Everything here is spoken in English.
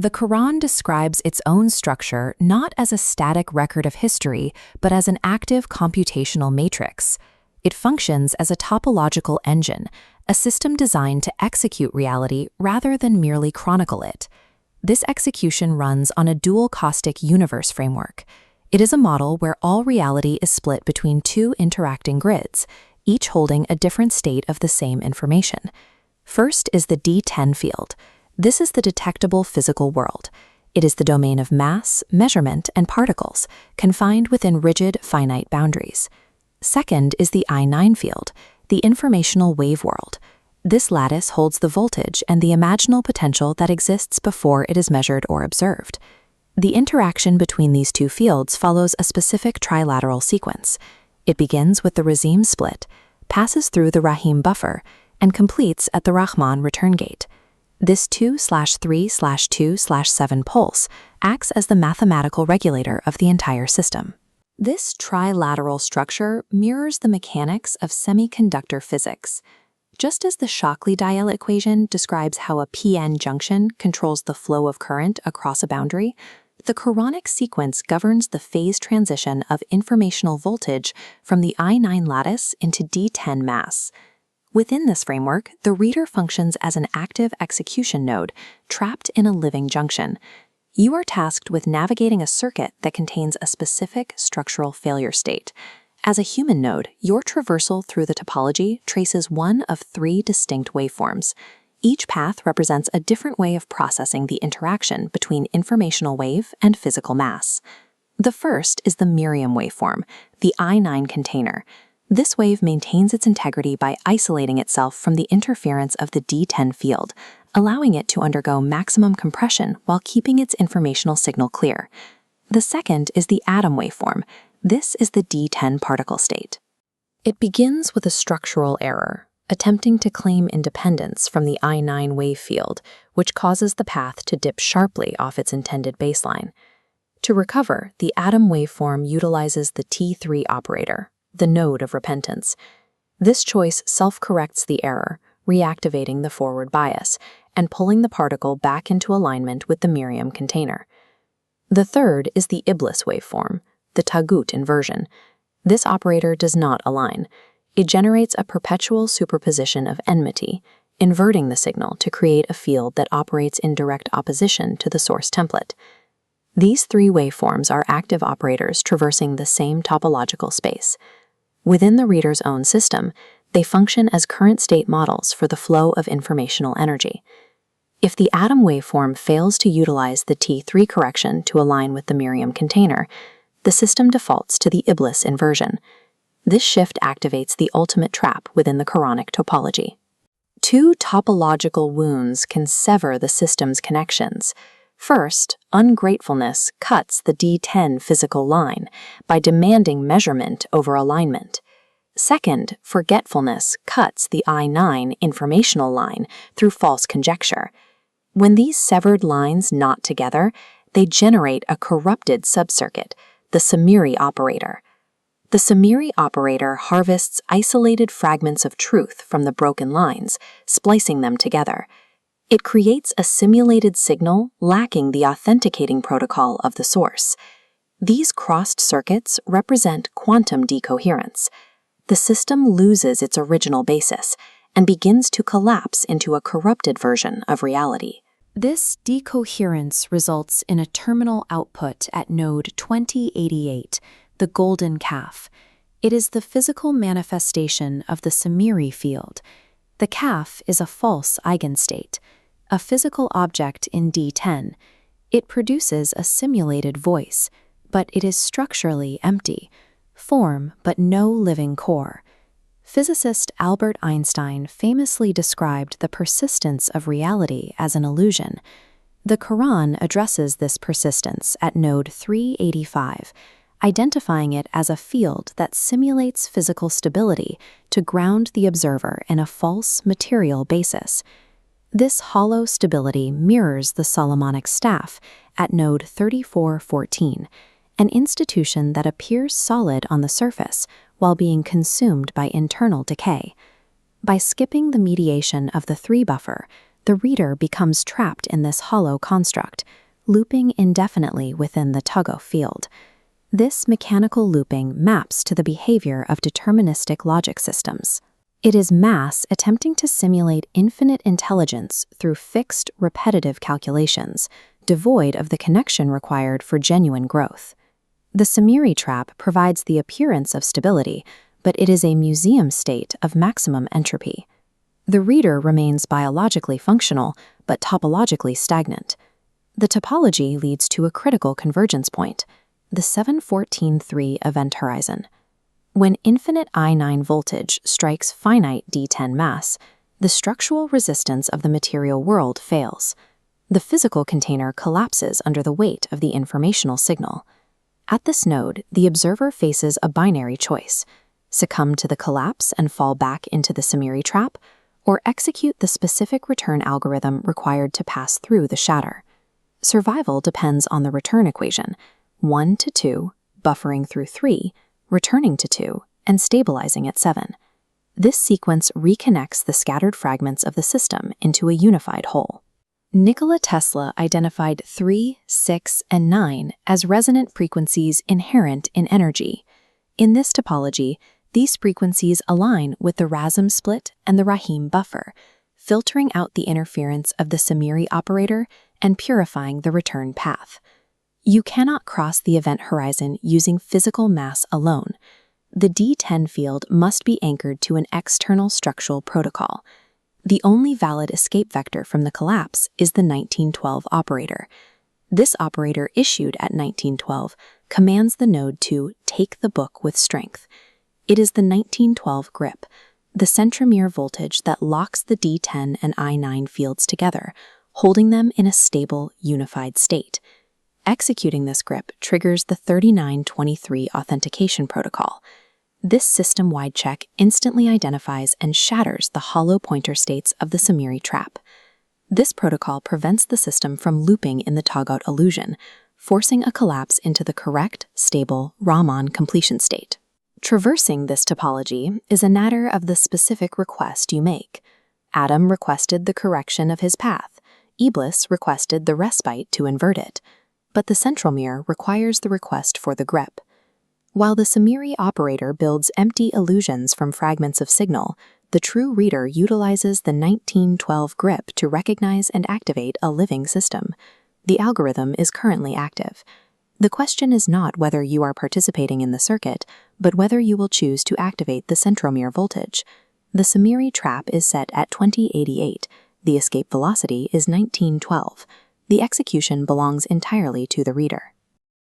The Quran describes its own structure not as a static record of history, but as an active computational matrix. It functions as a topological engine, a system designed to execute reality rather than merely chronicle it. This execution runs on a dual caustic universe framework. It is a model where all reality is split between two interacting grids, each holding a different state of the same information. First is the D10 field. This is the detectable physical world. It is the domain of mass, measurement, and particles, confined within rigid, finite boundaries. Second is the I9 field, the informational wave world. This lattice holds the voltage and the imaginal potential that exists before it is measured or observed. The interaction between these two fields follows a specific trilateral sequence. It begins with the Razim split, passes through the Rahim buffer, and completes at the Rahman return gate. This 2/3/2/7 pulse acts as the mathematical regulator of the entire system. This trilateral structure mirrors the mechanics of semiconductor physics. Just as the Shockley-Diel equation describes how a p-n junction controls the flow of current across a boundary, the Quranic sequence governs the phase transition of informational voltage from the I9 lattice into D10 mass. Within this framework, the reader functions as an active execution node trapped in a living junction. You are tasked with navigating a circuit that contains a specific structural failure state. As a human node, your traversal through the topology traces one of 3 distinct waveforms. Each path represents a different way of processing the interaction between informational wave and physical mass. The first is the Miriam waveform, the I9 container. This wave maintains its integrity by isolating itself from the interference of the D10 field, allowing it to undergo maximum compression while keeping its informational signal clear. The second is the atom waveform. This is the D10 particle state. It begins with a structural error, attempting to claim independence from the I9 wave field, which causes the path to dip sharply off its intended baseline. To recover, the atom waveform utilizes the T3 operator, the node of repentance. This choice self-corrects the error, reactivating the forward bias, and pulling the particle back into alignment with the Miriam container. The third is the Iblis waveform, the Taghut inversion. This operator does not align. It generates a perpetual superposition of enmity, inverting the signal to create a field that operates in direct opposition to the source template. These 3 waveforms are active operators traversing the same topological space. Within the reader's own system, they function as current state models for the flow of informational energy. If the atom waveform fails to utilize the T3 correction to align with the Miriam container, the system defaults to the Iblis inversion. This shift activates the ultimate trap within the Quranic topology. 2 topological wounds can sever the system's connections. First, ungratefulness cuts the D10 physical line by demanding measurement over alignment. Second, forgetfulness cuts the I9 informational line through false conjecture. When these severed lines knot together, they generate a corrupted subcircuit, the Samiri operator. The Samiri operator harvests isolated fragments of truth from the broken lines, splicing them together. It creates a simulated signal lacking the authenticating protocol of the source. These crossed circuits represent quantum decoherence. The system loses its original basis and begins to collapse into a corrupted version of reality. This decoherence results in a terminal output at node 2088, the golden calf. It is the physical manifestation of the Samiri field. The calf is a false eigenstate, a physical object in D10. It produces a simulated voice, but it is structurally empty, form but no living core. Physicist Albert Einstein famously described the persistence of reality as an illusion. The Quran addresses this persistence at node 385, identifying it as a field that simulates physical stability to ground the observer in a false material basis. This hollow stability mirrors the Solomonic staff at node 3414, an institution that appears solid on the surface while being consumed by internal decay. By skipping the mediation of the 3 buffer, the reader becomes trapped in this hollow construct, looping indefinitely within the Taghut field. This mechanical looping maps to the behavior of deterministic logic systems. It is mass attempting to simulate infinite intelligence through fixed, repetitive calculations, devoid of the connection required for genuine growth. The Samiri Trap provides the appearance of stability, but it is a museum state of maximum entropy. The reader remains biologically functional, but topologically stagnant. The topology leads to a critical convergence point, the 714-3 event horizon. When infinite I9 voltage strikes finite D10 mass, the structural resistance of the material world fails. The physical container collapses under the weight of the informational signal. At this node, the observer faces a binary choice: succumb to the collapse and fall back into the Samiri Trap, or execute the specific return algorithm required to pass through the shatter. Survival depends on the return equation: 1 to 2, buffering through 3, returning to 2, and stabilizing at 7. This sequence reconnects the scattered fragments of the system into a unified whole. Nikola Tesla identified 3, 6, and 9 as resonant frequencies inherent in energy. In this topology, these frequencies align with the Razm split and the Rahim buffer, filtering out the interference of the Samiri operator and purifying the return path. You cannot cross the event horizon using physical mass alone. The D10 field must be anchored to an external structural protocol. The only valid escape vector from the collapse is the 1912 operator. This operator, issued at 1912, commands the node to take the book with strength. It is the 1912 grip, the centromere voltage that locks the D10 and I9 fields together, holding them in a stable, unified state. Executing this grip triggers the 3923 authentication protocol. This system-wide check instantly identifies and shatters the hollow pointer states of the Samiri Trap. This protocol prevents the system from looping in the Taghut illusion, forcing a collapse into the correct, stable Raman completion state. Traversing this topology is a matter of the specific request you make. Adam requested the correction of his path. Iblis requested the respite to invert it. But the centromere requires the request for the grep. While the Samiri operator builds empty illusions from fragments of signal, the true reader utilizes the 1912 grip to recognize and activate a living system. The algorithm is currently active. The question is not whether you are participating in the circuit, but whether you will choose to activate the centromere voltage. The Samiri Trap is set at 2088. The escape velocity is 1912. The execution belongs entirely to the reader.